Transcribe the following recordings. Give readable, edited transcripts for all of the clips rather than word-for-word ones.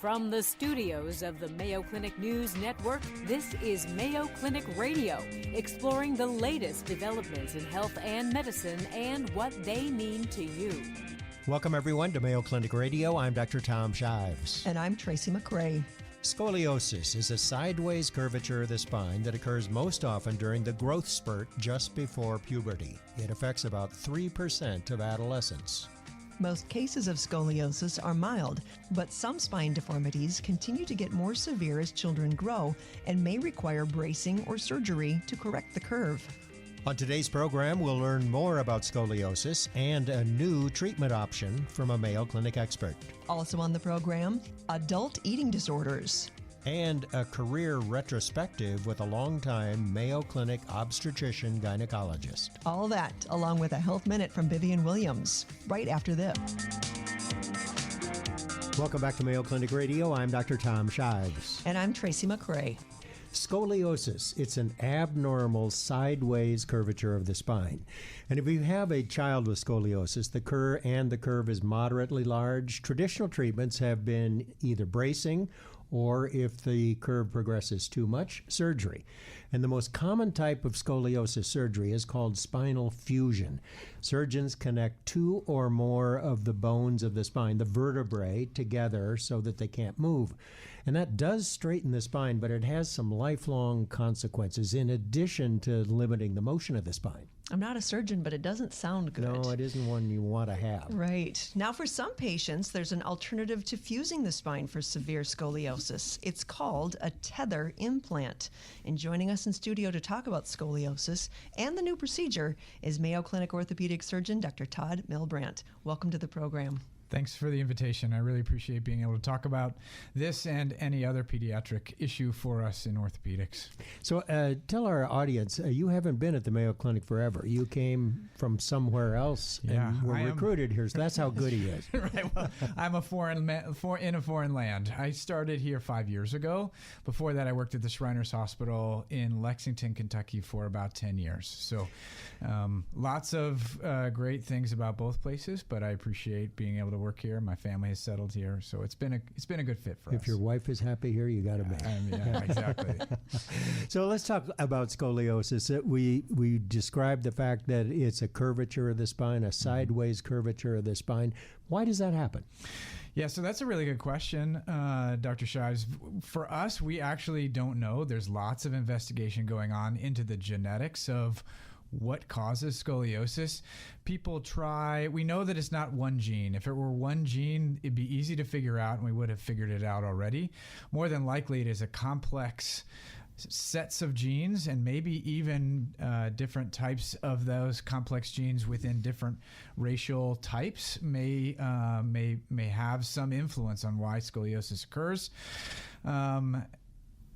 From the studios of the Mayo Clinic News Network, this is Mayo Clinic Radio, exploring the latest developments in health and medicine and what they mean to you. Welcome, everyone, to Mayo Clinic Radio. I'm Dr. Tom Shives. And I'm Tracy McCray. Scoliosis is a sideways curvature of the spine that occurs most often during the growth spurt just before puberty. It affects about 3% of adolescents. Most cases of scoliosis are mild, but some spine deformities continue to get more severe as children grow and may require bracing or surgery to correct the curve. On today's program, we'll learn more about scoliosis and a new treatment option from a Mayo Clinic expert. Also on the program, adult eating disorders. And a career retrospective with a longtime Mayo Clinic obstetrician gynecologist. All that, along with a Health Minute from Vivian Williams, right after this. Welcome back to Mayo Clinic Radio. I'm Dr. Tom Shives. And I'm Tracy McCray. Scoliosis, it's an abnormal sideways curvature of the spine. And if you have a child with scoliosis, the curve is moderately large. Traditional treatments have been either bracing or, if the curve progresses too much, surgery. And the most common type of scoliosis surgery is called spinal fusion. Surgeons connect two or more of the bones of the spine, the vertebrae, together so that they can't move. And that does straighten the spine, but it has some lifelong consequences in addition to limiting the motion of the spine. I'm not a surgeon, but it doesn't sound good. No, it isn't one you want to have. Right. Now, for some patients, there's an alternative to fusing the spine for severe scoliosis. It's called a tether implant. And joining us in studio to talk about scoliosis and the new procedure is Mayo Clinic orthopedic surgeon Dr. Todd Milbrandt. Welcome to the program. Thanks for the invitation. I really appreciate being able to talk about this and any other pediatric issue for us in orthopedics. So tell our audience, you haven't been at the Mayo Clinic forever. You came from somewhere else and were recruited here, so that's how good he is. Right. Well, I'm a in a foreign land. I started here 5 years ago. Before that, I worked at the Shriners Hospital in Lexington, Kentucky for about 10 years. So lots of great things about both places, but I appreciate being able to work here. My family has settled here, so it's been a good fit for us. If your wife is happy here, you got to be. Yeah, exactly. So let's talk about scoliosis. We described the fact that it's a curvature of the spine, a sideways curvature of the spine. Why does that happen? Yeah, so that's a really good question, Dr. Shives. For us, we actually don't know. There's lots of investigation going on into the genetics of what causes scoliosis. We know that it's not one gene. If it were one gene, it'd be easy to figure out, and we would have figured it out already. More than likely, it is a complex sets of genes, and maybe even different types of those complex genes within different racial types may have some influence on why scoliosis occurs.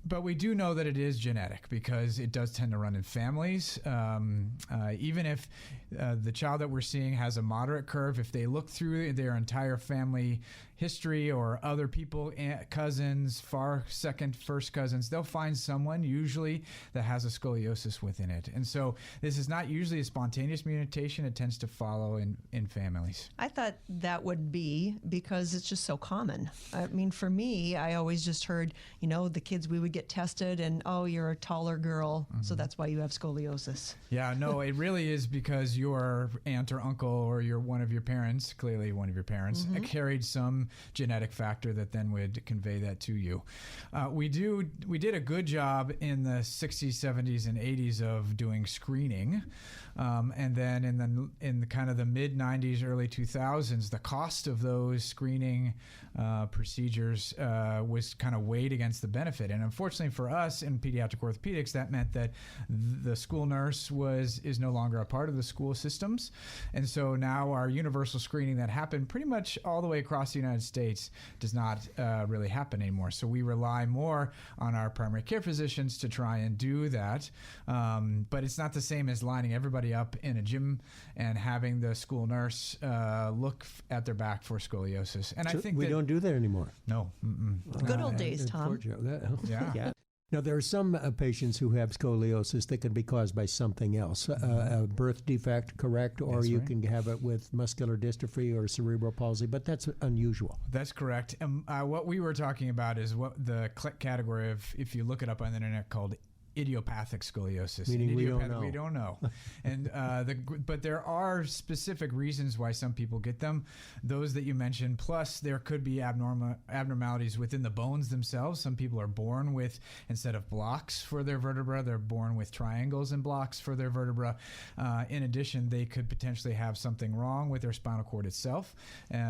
But we do know that it is genetic because it does tend to run in families. Even if the child that we're seeing has a moderate curve, if they look through their entire family history or other people, cousins, first cousins, they'll find someone usually that has a scoliosis within it. And so this is not usually a spontaneous mutation. It tends to follow in families. I thought that would be because it's just so common. I mean, for me, I always just heard, the kids, we would get tested and, oh, you're a taller girl, so that's why you have scoliosis. Yeah, no, it really is because your aunt or uncle or one of your parents, clearly one of your parents, carried some genetic factor that then would convey that to you. We did a good job in the 60s, 70s, and 80s of doing screening. And then in the kind of the mid 90s, early 2000s, the cost of those screening procedures was kind of weighed against the benefit. And unfortunately for us in pediatric orthopedics, that meant that the school nurse is no longer a part of the school systems. And so now our universal screening that happened pretty much all the way across the United States does not really happen anymore. So we rely more on our primary care physicians to try and do that. But it's not the same as lining everybody up in a gym and having the school nurse look at their back for scoliosis. And so I think we don't do that anymore. No. Good old days, Tom. Yeah. Now, there are some patients who have scoliosis that can be caused by something else, a birth defect, correct? Or That's you right. can have it with muscular dystrophy or cerebral palsy, but that's unusual. That's correct. What we were talking about is what the category of, if you look it up on the internet, called idiopathic scoliosis. Meaning we don't know. We don't know. And but there are specific reasons why some people get them. Those that you mentioned. Plus, there could be abnormalities within the bones themselves. Some people are born with, instead of blocks for their vertebra, they're born with triangles and blocks for their vertebra. In addition, they could potentially have something wrong with their spinal cord itself.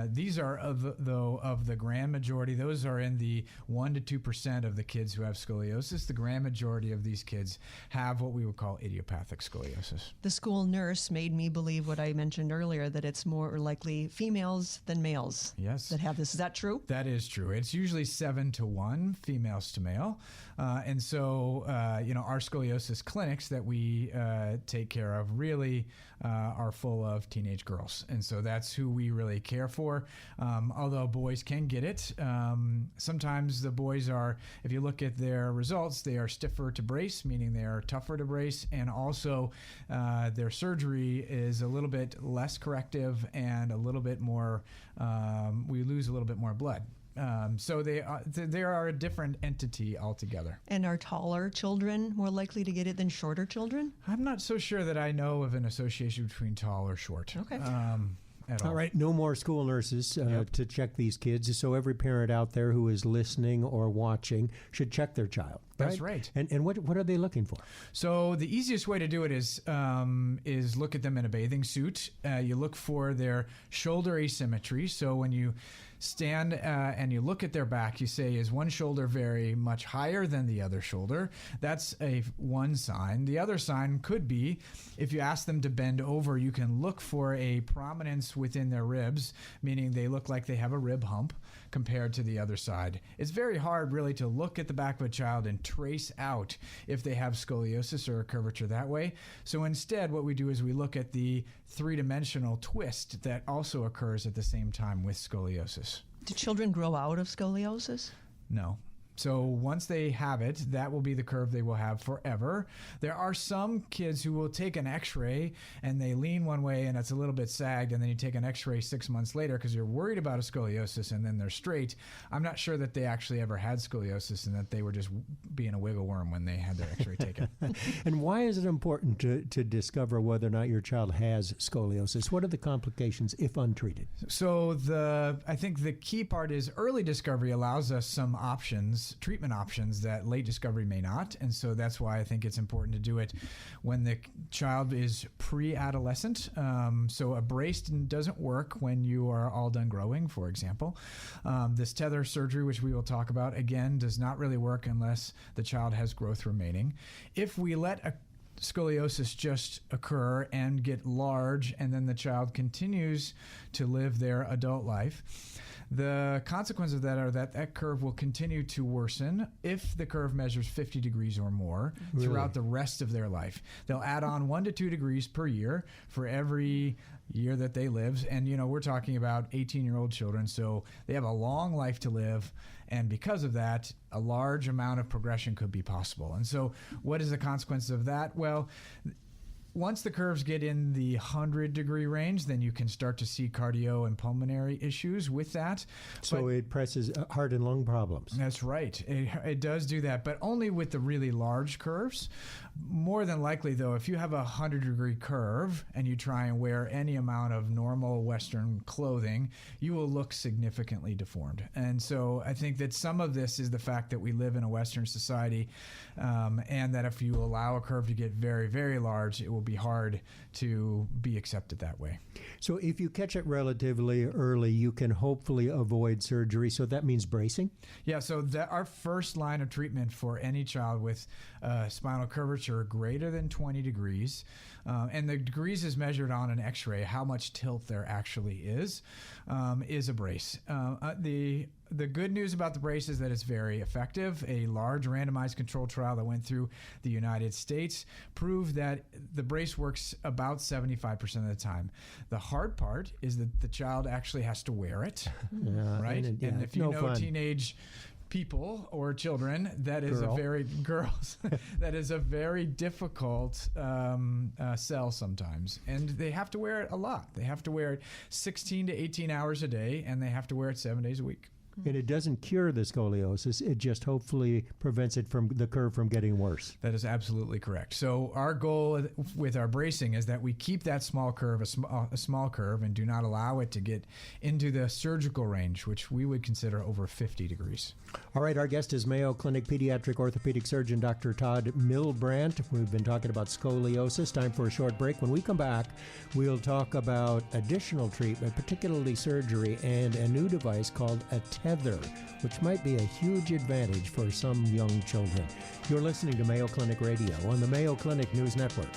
These are of the grand majority. Those are in the 1% to 2% of the kids who have scoliosis. The grand majority of these kids have what we would call idiopathic scoliosis. The school nurse made me believe what I mentioned earlier, that it's more likely females than males that have this. Is that true? That is true. It's usually 7 to 1, females to male. And so, our scoliosis clinics that we take care of really are full of teenage girls. And so that's who we really care for. Although boys can get it, sometimes the boys are, if you look at their results, they are stiffer to brace, meaning they are tougher to brace, and also their surgery is a little bit less corrective and a little bit more, we lose a little bit more blood. So they are a different entity altogether. And are taller children more likely to get it than shorter children? I'm not so sure that I know of an association between tall or short. Okay. At all. All right, no more school nurses to check these kids. So every parent out there who is listening or watching should check their child. That's right. And what are they looking for? So the easiest way to do it is look at them in a bathing suit. You look for their shoulder asymmetry. So when you stand and you look at their back, you say, is one shoulder very much higher than the other shoulder? That's one sign. The other sign could be, if you ask them to bend over, you can look for a prominence within their ribs, meaning they look like they have a rib hump compared to the other side. It's very hard really to look at the back of a child and trace out if they have scoliosis or a curvature that way. So instead, what we do is we look at the three-dimensional twist that also occurs at the same time with scoliosis. Do children grow out of scoliosis? No. So once they have it, that will be the curve they will have forever. There are some kids who will take an x-ray and they lean one way and it's a little bit sagged, and then you take an x-ray 6 months later because you're worried about a scoliosis, and then they're straight. I'm not sure that they actually ever had scoliosis and that they were just being a wiggle worm when they had their x-ray taken. And why is it important to discover whether or not your child has scoliosis? What are the complications if untreated? So I think the key part is early discovery allows us some treatment options that late discovery may not. And so that's why I think it's important to do it when the child is pre-adolescent. So a brace doesn't work when you are all done growing, for example. This tether surgery, which we will talk about, again, does not really work unless the child has growth remaining. If we let a scoliosis just occur and get large, and then the child continues to live their adult life, the consequence of that are that curve will continue to worsen if the curve measures 50 degrees or more throughout the rest of their life. They'll add on 1 to 2 degrees per year for every year that they live. And, we're talking about 18-year-old children, so they have a long life to live. And because of that, a large amount of progression could be possible. And so what is the consequence of that? Well, once the curves get in the 100-degree range, then you can start to see cardio and pulmonary issues with that. So it presses heart and lung problems. That's right. It does do that, but only with the really large curves. More than likely, though, if you have a 100-degree curve and you try and wear any amount of normal Western clothing, you will look significantly deformed. And so I think that some of this is the fact that we live in a Western society, and that if you allow a curve to get very, very large, it will be hard to be accepted that way. So if you catch it relatively early, you can hopefully avoid surgery. So that means bracing? Yeah, so our first line of treatment for any child with spinal curvature greater than 20 degrees, and the degrees is measured on an x-ray, how much tilt there actually is a brace. The good news about the brace is that it's very effective. A large randomized controlled trial that went through the United States proved that the brace works about 75% of the time. The hard part is that the child actually has to wear it, right? And if you know teenage people or children, that is that is a very difficult sell sometimes, and they have to wear it a lot. They have to wear it 16 to 18 hours a day, and they have to wear it 7 days a week. And it doesn't cure the scoliosis. It just hopefully prevents it from the curve from getting worse. That is absolutely correct. So our goal with our bracing is that we keep that small curve a small curve and do not allow it to get into the surgical range, which we would consider over 50 degrees. All right, our guest is Mayo Clinic pediatric orthopedic surgeon Dr. Todd Milbrandt. We've been talking about scoliosis. Time for a short break. When we come back, we'll talk about additional treatment, particularly surgery, and a new device called a tether, which might be a huge advantage for some young children. You're listening to Mayo Clinic Radio on the Mayo Clinic News Network.